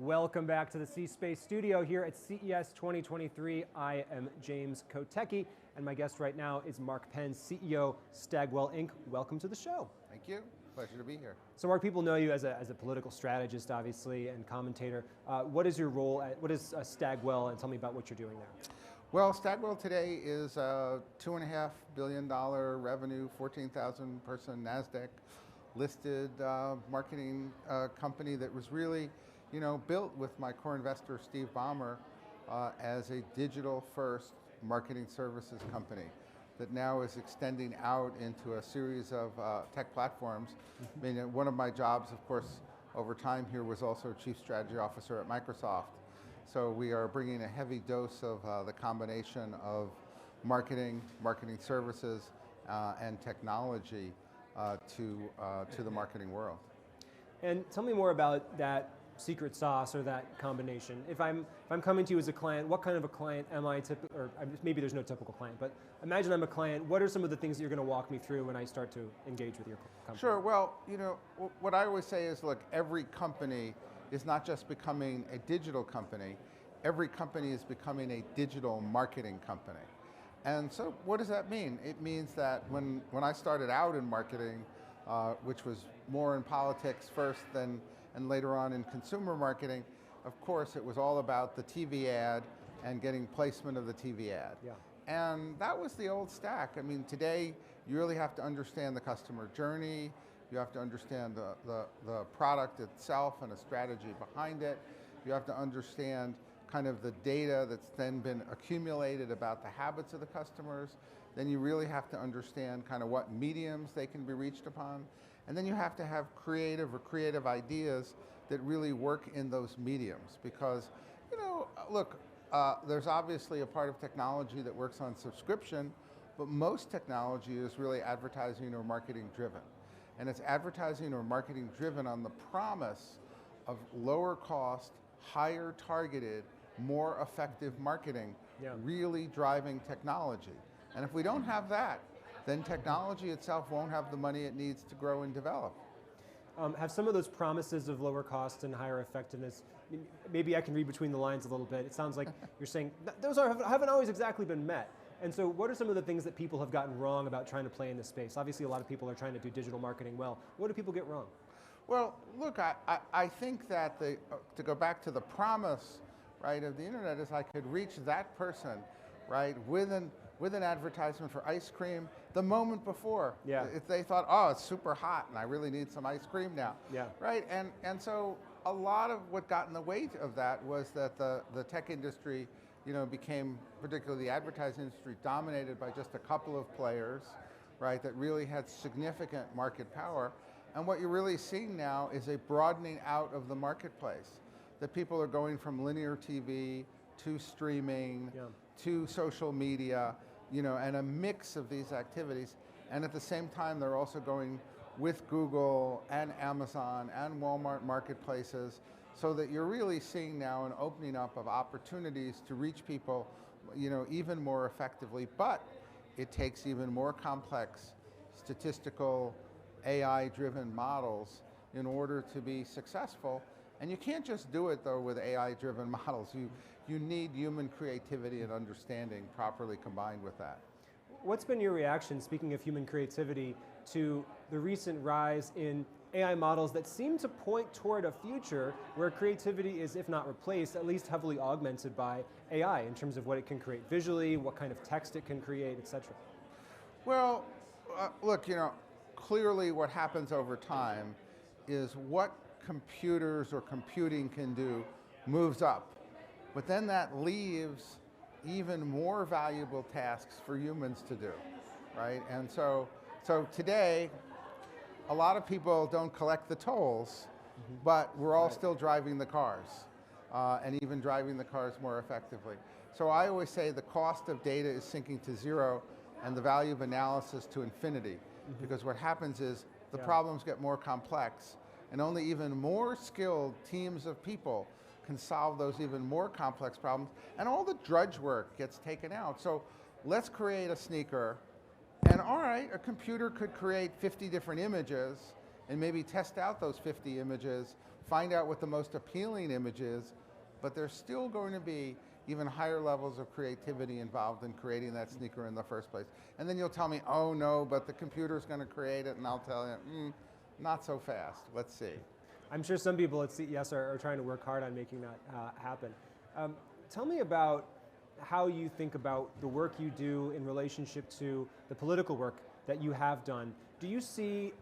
Welcome back to the C Space Studio here at CES 2023. I am James Kotecki, and my guest right now is Mark Penn, CEO, Stagwell Inc. Welcome to the show. Thank you. Pleasure to be here. So Mark, people know you as a political strategist, obviously, and commentator. What is your role what is Stagwell, and tell me about what you're doing there. Well, Stagwell today is a $2.5 billion revenue, 14,000 person NASDAQ listed marketing company that was really, built with my core investor, Steve Ballmer, as a digital first marketing services company that now is extending out into a series of tech platforms. I mean, one of my jobs, of course, over time here was also Chief Strategy Officer at Microsoft. So we are bringing a heavy dose of the combination of marketing services, and technology to the marketing world. And tell me more about that secret sauce or that combination. If I'm coming to you as a client, what kind of a client am I? Or maybe there's no typical client, but imagine I'm a client. What are some of the things that you're going to walk me through when I start to engage with your company? Sure. Well, what I always say is, look, every company is not just becoming a digital company. Every company is becoming a digital marketing company. And so what does that mean? It means that when I started out in marketing, which was more in politics first and later on in consumer marketing, of course it was all about the TV ad and getting placement of the TV ad. Yeah. And that was the old stack. I mean, today you really have to understand the customer journey, you have to understand the product itself and a strategy behind it, you have to understand kind of the data that's then been accumulated about the habits of the customers, then you really have to understand kind of what mediums they can be reached upon, and then you have to have creative ideas that really work in those mediums because, look, there's obviously a part of technology that works on subscription, but most technology is really advertising or marketing driven. And it's advertising or marketing driven on the promise of lower cost, higher targeted, more effective marketing, really driving technology. And if we don't have that, then technology itself won't have the money it needs to grow and develop. Have some of those promises of lower cost and higher effectiveness, maybe I can read between the lines a little bit, it sounds like you're saying those haven't always exactly been met. And so what are some of the things that people have gotten wrong about trying to play in this space? Obviously a lot of people are trying to do digital marketing well. What do people get wrong? Well, look, I think that to go back to the promise, right, of the internet is I could reach that person, right, with an advertisement for ice cream the moment before. Yeah. If they thought, oh, it's super hot and I really need some ice cream now. Yeah. Right, and so a lot of what got in the way of that was that the tech industry, became, particularly the advertising industry, dominated by just a couple of players, right, that really had significant market power. And what you're really seeing now is a broadening out of the marketplace. That people are going from linear TV to streaming, to social media, and a mix of these activities. And at the same time, they're also going with Google and Amazon and Walmart marketplaces, so that you're really seeing now an opening up of opportunities to reach people, even more effectively. But it takes even more complex statistical AI-driven models in order to be successful. And you can't just do it, though, with AI-driven models. You need human creativity and understanding properly combined with that. What's been your reaction, speaking of human creativity, to the recent rise in AI models that seem to point toward a future where creativity is, if not replaced, at least heavily augmented by AI in terms of what it can create visually, what kind of text it can create, et cetera? Well, look, clearly what happens over time is what computers or computing can do moves up. But then that leaves even more valuable tasks for humans to do, right? And so today, a lot of people don't collect the tolls, but we're all still driving the cars, and even driving the cars more effectively. So I always say the cost of data is sinking to zero and the value of analysis to infinity, because what happens is the problems get more complex, and only even more skilled teams of people can solve those even more complex problems, and all the drudge work gets taken out. So let's create a sneaker, and all right, a computer could create 50 different images and maybe test out those 50 images find out what the most appealing image is, but there's still going to be even higher levels of creativity involved in creating that sneaker in the first place. And then you'll tell me, oh no, but the computer's going to create it, and I'll tell you, not so fast, let's see. I'm sure some people at CES are trying to work hard on making that happen. Tell me about how you think about the work you do in relationship to the political work that you have done. Do you see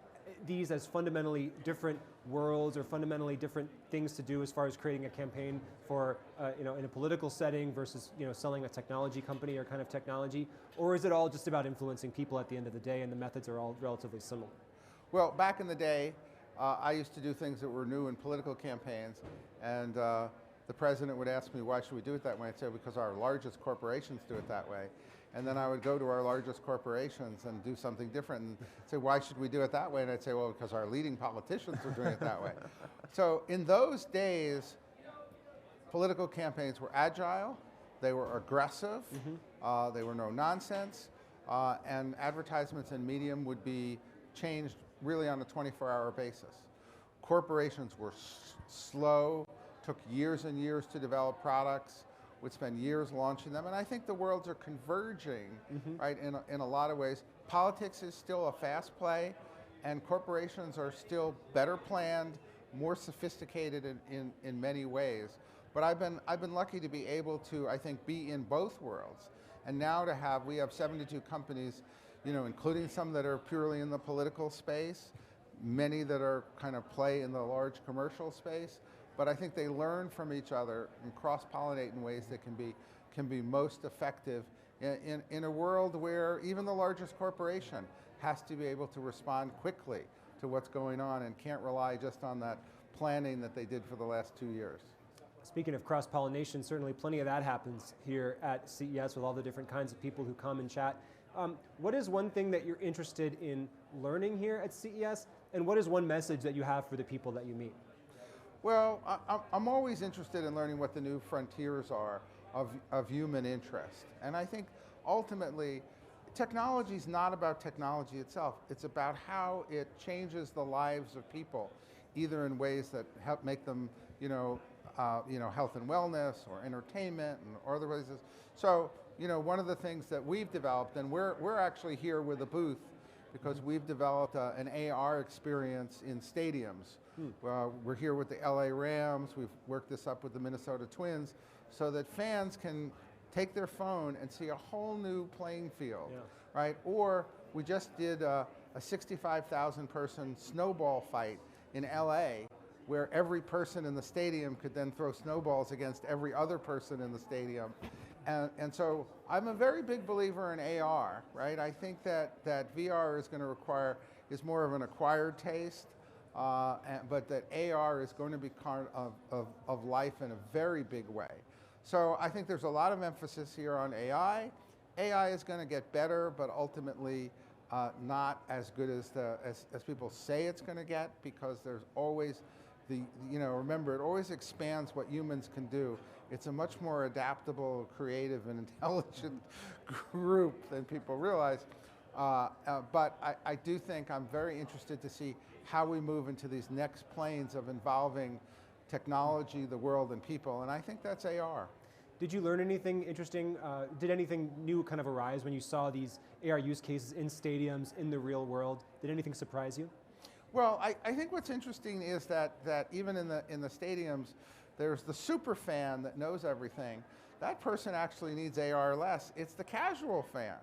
these as fundamentally different worlds or fundamentally different things to do as far as creating a campaign for, in a political setting versus selling a technology company or kind of technology? Or is it all just about influencing people at the end of the day and the methods are all relatively similar? Well, back in the day, I used to do things that were new in political campaigns, and the president would ask me, why should we do it that way? I'd say, because our largest corporations do it that way. And then I would go to our largest corporations and do something different and say, why should we do it that way? And I'd say, well, because our leading politicians are doing it that way. So in those days, political campaigns were agile, they were aggressive, they were no nonsense, and advertisements and medium would be changed really on a 24-hour basis. Corporations were slow, took years and years to develop products, would spend years launching them, and I think the worlds are converging, right, in a lot of ways. Politics is still a fast play, and corporations are still better planned, more sophisticated in many ways. But I've been lucky to be able to, I think, be in both worlds, and now we have 72 companies, including some that are purely in the political space, many that are kind of play in the large commercial space. But I think they learn from each other and cross-pollinate in ways that can be most effective in a world where even the largest corporation has to be able to respond quickly to what's going on and can't rely just on that planning that they did for the last 2 years. Speaking of cross-pollination, certainly plenty of that happens here at CES with all the different kinds of people who come and chat. What is one thing that you're interested in learning here at CES, and what is one message that you have for the people that you meet? Well, I'm always interested in learning what the new frontiers are of human interest. And I think ultimately, technology is not about technology itself. It's about how it changes the lives of people, either in ways that help make them, health and wellness or entertainment or other ways. So, one of the things that we've developed, and we're actually here with a booth because we've developed an AR experience in stadiums. We're here with the LA Rams, we've worked this up with the Minnesota Twins, so that fans can take their phone and see a whole new playing field, right? Or we just did a 65,000 person snowball fight in LA, where every person in the stadium could then throw snowballs against every other person in the stadium. And so I'm a very big believer in AR, right? I think that VR is more of an acquired taste, but that AR is going to be part of life in a very big way. So I think there's a lot of emphasis here on AI. AI is going to get better, but ultimately not as good as people say it's going to get, because there's always remember, it always expands what humans can do. It's a much more adaptable, creative, and intelligent group than people realize. But I do think I'm very interested to see how we move into these next planes of involving technology, the world, and people, and I think that's AR. Did you learn anything interesting? Did anything new kind of arise when you saw these AR use cases in stadiums, in the real world? Did anything surprise you? Well, I think what's interesting is that even in the stadiums, there's the super fan that knows everything. That person actually needs AR less. It's the casual fan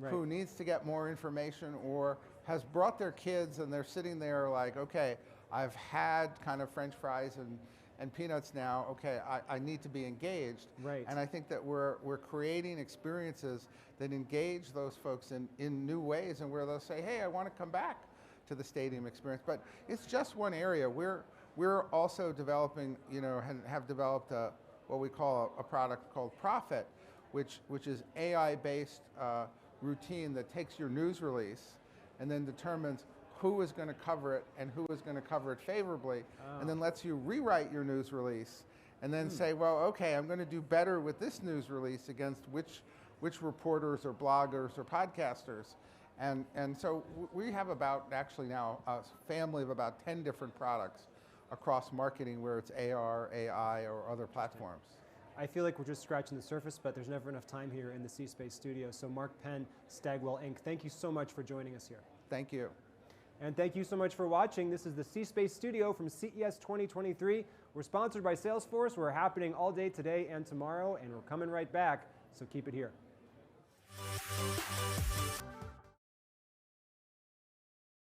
who needs to get more information, or has brought their kids and they're sitting there like, okay, I've had kind of French fries and peanuts now, okay, I need to be engaged. Right. And I think that we're creating experiences that engage those folks in new ways, and where they'll say, hey, I want to come back to the stadium experience. But it's just one area. We're also developing, have developed what we call a product called Profit, which is AI-based routine that takes your news release and then determines who is going to cover it and who is going to cover it favorably, and then lets you rewrite your news release and then say, well, okay, I'm going to do better with this news release against which reporters or bloggers or podcasters. And so we have about, actually now, a family of about 10 different products across marketing where it's AR, AI, or other platforms. I feel like we're just scratching the surface, but there's never enough time here in the C Space Studio. So Mark Penn, Stagwell Inc., thank you so much for joining us here. Thank you. And thank you so much for watching. This is the C Space Studio from CES 2023. We're sponsored by Salesforce. We're happening all day today and tomorrow, and we're coming right back, so keep it here.